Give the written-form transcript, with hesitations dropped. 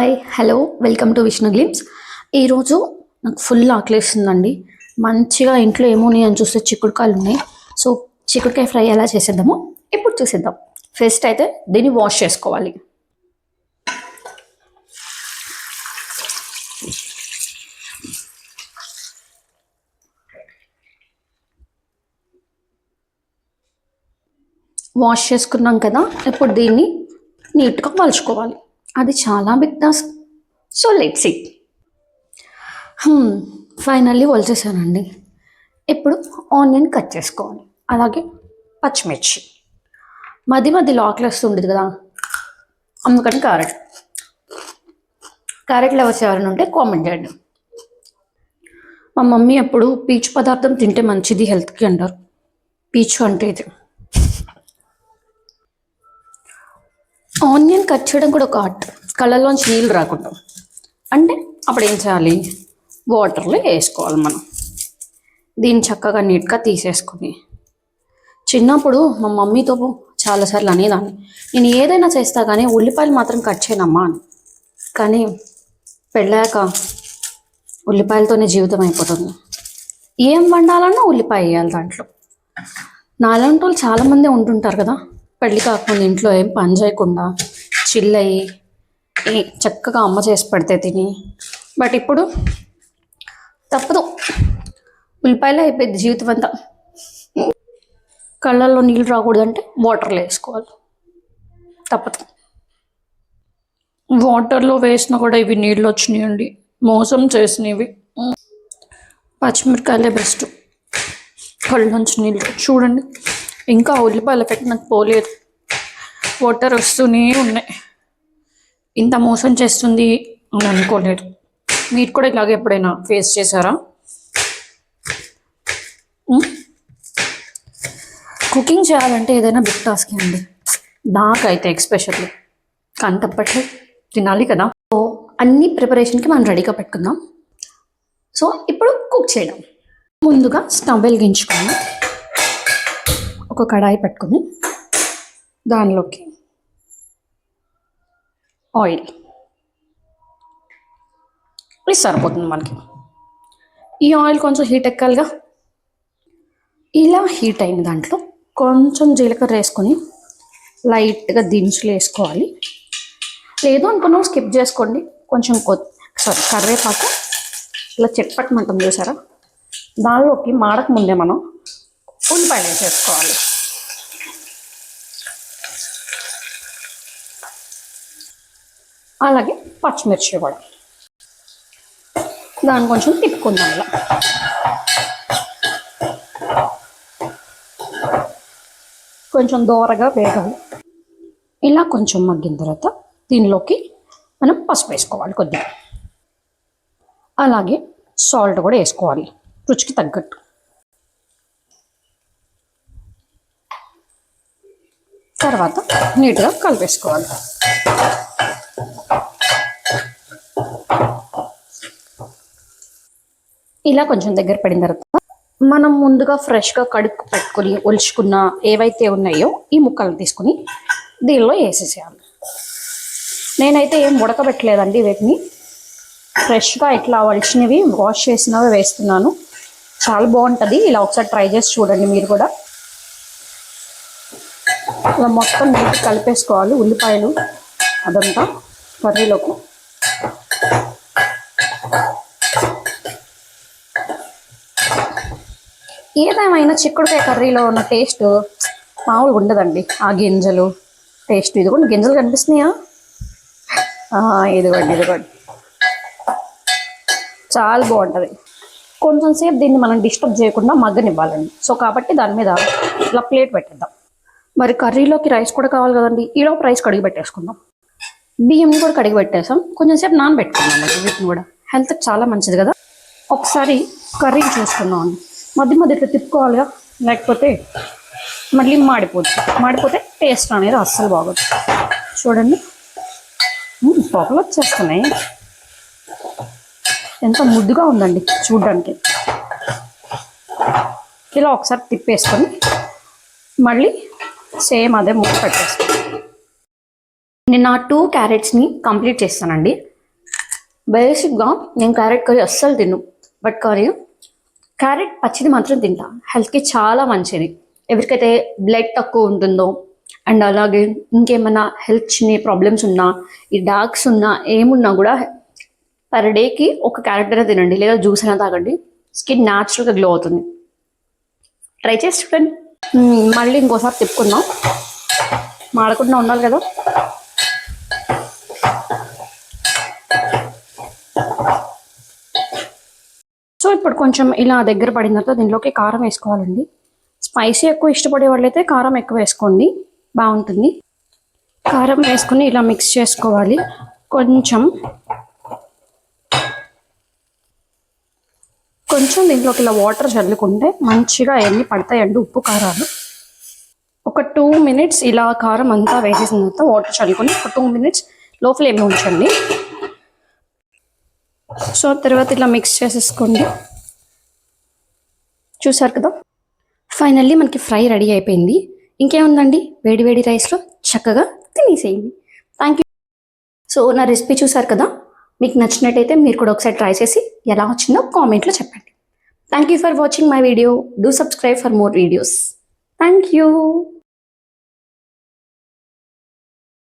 Hi hello welcome to Vishnu glimpse. ఈరోజు నాకు full ఆకలేస్తుందండి. మంచిగా ఇంట్లో ఏమున్నాయి అని చూస్తే చిక్కుడుకాయలు ఉన్నాయి. సో చిక్కుడుకాయ ఫ్రై ఎలా చేసేద్దామో ఇప్పుడు చూసేద్దాం. ఫస్ట్ అయితే దీన్ని వాష్ చేసుకోవాలి. వాష్ చేసుకున్నాం కదా, ఇప్పుడు దీన్ని నీట్గా మలుచుకోవాలి. అది చాలా big task. So let's see. Finally వలిచేసానండి. ఇప్పుడు ఆనియన్ కట్ చేసుకోవాలి, అలాగే పచ్చిమిర్చి. మధ్య మధ్యలో ఆకలిస్తూ ఉండేది కదా, అందుకని క్యారెట్లు ఎవరు ఉంటే కామెంట్ చేయండి. మా మమ్మీ ఎప్పుడు పీచు పదార్థం తింటే మంచిది హెల్త్కి అంటారు. పీచు అంటే ఇది. ఆనియన్ కట్ చేయడం కూడా ఒక ఆర్ట్. కళ్ళలోంచి నీళ్ళు రాకుండా అంటే అప్పుడు ఏం చేయాలి, వాటర్లో వేసుకోవాలి మనం. దీన్ని చక్కగా నీట్గా తీసేసుకుని, చిన్నప్పుడు మా మమ్మీతో చాలాసార్లు అనేదాన్ని, నేను ఏదైనా చేస్తా కానీ ఉల్లిపాయలు మాత్రం కట్ చేయనమ్మా అని. కానీ పెళ్ళాక ఉల్లిపాయలతోనే జీవితం అయిపోతుంది. ఏం వండాలన్నా ఉల్లిపాయ వేయాలి దాంట్లో. నాలాంటి వాళ్ళు చాలామంది ఉంటుంటారు కదా, పెళ్ళి కాకుండా ఇంట్లో ఏం పని చేయకుండా చిల్లయి చక్కగా అమ్మ చేసి పెడితే తిని. బట్ ఇప్పుడు తప్పదు, ఉల్లిపాయలే అయిపోయింది జీవితం అంతా. కళ్ళల్లో నీళ్ళు రాకూడదంటే వాటర్లో వేసుకోవాలి, తప్పదు. వాటర్లో వేసినా కూడా ఇవి నీళ్ళు వచ్చినాయండి, మోసం చేసినవి. పచ్చిమిరకాయలే బెస్ట్. కళ్ళలోంచి నీళ్ళు చూడండి, ఇంకా ఉల్లిపాయల ఎఫెక్ట్ నాకు పోలేదు. వాటర్ వస్తూనే ఉన్నాయి. ఇంత మోసం చేస్తుంది అని అనుకోలేదు. మీరు కూడా ఇలాగ ఎప్పుడైనా ఫేస్ చేశారా? కుకింగ్ చేయాలంటే ఏదైనా బిగ్ టాస్క్ అండి, నాకైతే ఎక్స్పెషల్లీ. కానీ తప్పట్లేదు, తినాలి కదా. సో అన్ని ప్రిపరేషన్కి మనం రెడీగా పెట్టుకుందాం. సో ఇప్పుడు కుక్ చేయడం. ముందుగా స్టవ్ వెలిగించుకొని ఒక కడాయి పెట్టుకొని దానిలోకి ఆయిల్ ఇది సరిపోతుంది మనకి. ఈ ఆయిల్ కొంచెం హీట్ ఎక్కాలిగా. ఇలా హీట్ అయిన దాంట్లో కొంచెం జీలకర్ర వేసుకొని లైట్గా దినుసులు వేసుకోవాలి. లేదు అనుకున్నాం స్కిప్ చేసుకోండి. కొంచెం కరివేపాకు ఇలా చెట్పట్టమంటాం చూసారా, దానిలోకి మాడక ముందే మనం ఉల్లిపాయలు వేసేసుకోవాలి. అలాగే పచ్చిమిర్చి కూడా దాన్ని కొంచెం తిప్పుకుందాం. ఇలా కొంచెం దోరగా వేగాలి. ఇలా కొంచెం మగ్గిన తర్వాత దీనిలోకి మనం పసుపు వేసుకోవాలి కొద్దిగా, అలాగే సాల్ట్ కూడా వేసుకోవాలి రుచికి తగ్గట్టు. తర్వాత నీట్గా కలిపేసుకోవాలి. ఇలా కొంచెం దగ్గర పడిన తర్వాత మనం ముందుగా ఫ్రెష్గా కడుక్కు పెట్టుకొని ఒలుచుకున్న ఏవైతే ఉన్నాయో ఈ ముక్కలు తీసుకుని దీనిలో వేసేసేయాలి. నేనైతే ఏం ఉడకబెట్టలేదండి, వీటిని ఫ్రెష్గా ఇట్లా ఒలిచినవి వాష్ చేసినవి వేస్తున్నాను. చాలా బాగుంటుంది. ఇలా ఒకసారి ట్రై చేసి చూడండి మీరు కూడా. ఇలా మొత్తం నీట్గా కలిపేసుకోవాలి ఉల్లిపాయలు అదంతా కర్రీలోకి. ఏదేమైనా చిక్కుడుకాయ కర్రీలో ఉన్న టేస్ట్ మామూలుగా ఉండదండి. ఆ గింజలు టేస్ట్, ఇది కూడా గింజలు కనిపిస్తున్నాయా, ఇదిగోండి చాలా బాగుంటుంది. కొంచెం సేపు దీన్ని మనం డిస్టర్బ్ చేయకుండా మగ్గనివ్వాలండి. సో కాబట్టి దాని మీద ఇలా ప్లేట్ పెట్టేద్దాం. మరి కర్రీలోకి రైస్ కూడా కావాలి కదండి, ఈలోపు రైస్ కడిగి పెట్టేసుకుందాం. బియ్యంని కూడా కడిగి పెట్టేసాం, కొంచెం సేపు నానబెట్టుకుందాం. వీటిని కూడా హెల్త్కి చాలా మంచిది కదా. ఒకసారి కర్రీని చూసుకుందాం అండి. మధ్య మధ్య ఇట్లా తిప్పుకోవాలిగా, లేకపోతే మళ్ళీ మాడిపోతే టేస్ట్ అనేది అస్సలు బాగోదు. చూడండి పొగలు వచ్చేస్తున్నాయి, ఎంత ముద్దుగా ఉందండి చూడడానికి. ఇలా ఒకసారి తిప్పేసుకొని మళ్ళీ సేమ్ అదే ముక్క పెట్టేస్తాను. నేను 2 క్యారెట్స్ని కంప్లీట్ చేస్తానండి. బేసిక్గా నేను క్యారెట్ కర్రీ అస్సలు తిన్ను, బట్ క్యారెట్ పచ్చిది మాత్రం తింటా. హెల్త్కి చాలా మంచిది. ఎవరికైతే బ్లడ్ తక్కువ ఉంటుందో అండ్ అలాగే ఇంకేమైనా హెల్త్ చిన్న ప్రాబ్లమ్స్ ఉన్నా, ఈ డార్క్స్ ఉన్నా, ఏమున్నా కూడా పర్ డేకి ఒక క్యారెట్ అయినా తినండి, లేదా జ్యూస్ అయినా తాగండి. స్కిన్ న్యాచురల్గా గ్లో అవుతుంది. ట్రై చేసి చూడండి. మళ్ళీ ఇంకోసారి తిప్పుకుందాం, మాడకుండా ఉండాలి కదా. సో ఇప్పుడు కొంచెం ఇలా దగ్గర పడిన తర్వాత దీనిలోకి కారం వేసుకోవాలండి. స్పైసీ ఎక్కువ ఇష్టపడే వాళ్ళైతే కారం ఎక్కువ వేసుకోండి, బాగుంటుంది. కారం వేసుకుని ఇలా మిక్స్ చేసుకోవాలి. కొంచెం దీంట్లోకి ఇలా వాటర్ చల్లుకుంటే మంచిగా అవన్నీ పడతాయండి, ఉప్పు కారాలు. ఒక 2 minutes ఇలా కారం అంతా వేసేసిన తర్వాత వాటర్ చల్లుకొని ఒక 2 minutes లో ఫ్లేమ్లో ఉంచండి. సో తర్వాత ఇలా మిక్స్ చేసేసుకోండి. చూసారు కదా, ఫైనల్లీ మనకి ఫ్రై రెడీ అయిపోయింది. ఇంకేముందండి, వేడి వేడి రైస్లో చక్కగా తినేసేయండి. Thank you. సో నా రెసిపీ చూసారు కదా, మీకు నచ్చినట్టయితే మీరు కూడా ఒకసారి ట్రై చేసి ఎలా వచ్చిందో కామెంట్లో చెప్పండి. Thank you for watching my video. Do subscribe for more videos. Thank you.